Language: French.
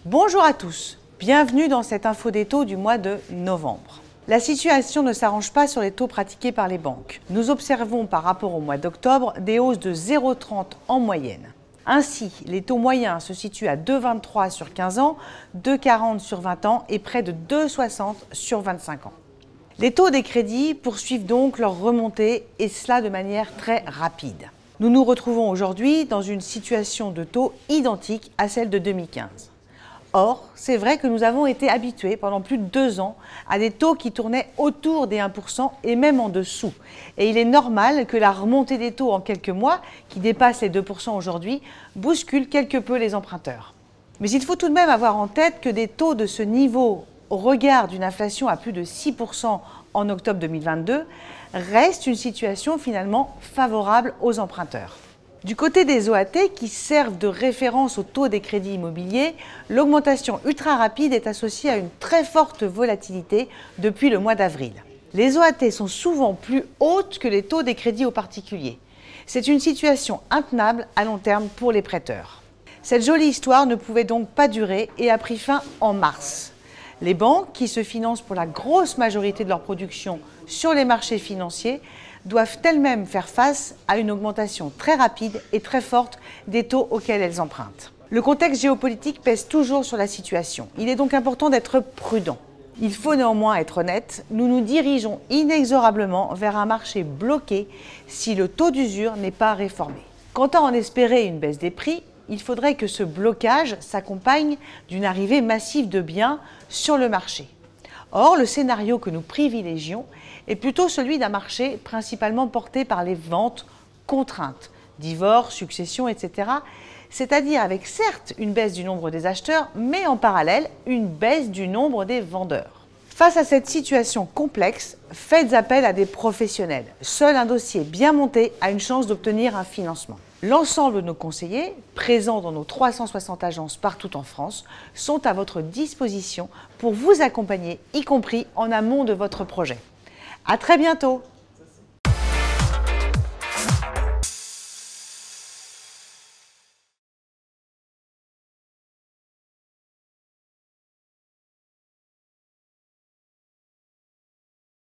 Bonjour à tous, bienvenue dans cette info des taux du mois de novembre. La situation ne s'arrange pas sur les taux pratiqués par les banques. Nous observons par rapport au mois d'octobre des hausses de 0,30 en moyenne. Ainsi, les taux moyens se situent à 2,23 sur 15 ans, 2,40 sur 20 ans et près de 2,60 sur 25 ans. Les taux des crédits poursuivent donc leur remontée et cela de manière très rapide. Nous nous retrouvons aujourd'hui dans une situation de taux identique à celle de 2015. Or, c'est vrai que nous avons été habitués pendant plus de 2 ans à des taux qui tournaient autour des 1% et même en dessous. Et il est normal que la remontée des taux en quelques mois, qui dépasse les 2% aujourd'hui, bouscule quelque peu les emprunteurs. Mais il faut tout de même avoir en tête que des taux de ce niveau, au regard d'une inflation à plus de 6% en octobre 2022, reste une situation finalement favorable aux emprunteurs. Du côté des OAT qui servent de référence au taux des crédits immobiliers, l'augmentation ultra rapide est associée à une très forte volatilité depuis le mois d'avril. Les OAT sont souvent plus hautes que les taux des crédits aux particuliers. C'est une situation intenable à long terme pour les prêteurs. Cette jolie histoire ne pouvait donc pas durer et a pris fin en mars. Les banques, qui se financent pour la grosse majorité de leur production sur les marchés financiers, doivent elles-mêmes faire face à une augmentation très rapide et très forte des taux auxquels elles empruntent. Le contexte géopolitique pèse toujours sur la situation. Il est donc important d'être prudent. Il faut néanmoins être honnête, nous nous dirigeons inexorablement vers un marché bloqué si le taux d'usure n'est pas réformé. Quant à en espérer une baisse des prix, il faudrait que ce blocage s'accompagne d'une arrivée massive de biens sur le marché. Or, le scénario que nous privilégions est plutôt celui d'un marché principalement porté par les ventes contraintes, divorce, succession, etc., c'est-à-dire avec certes une baisse du nombre des acheteurs, mais en parallèle une baisse du nombre des vendeurs. Face à cette situation complexe, faites appel à des professionnels. Seul un dossier bien monté a une chance d'obtenir un financement. L'ensemble de nos conseillers, présents dans nos 360 agences partout en France, sont à votre disposition pour vous accompagner, y compris en amont de votre projet. À très bientôt!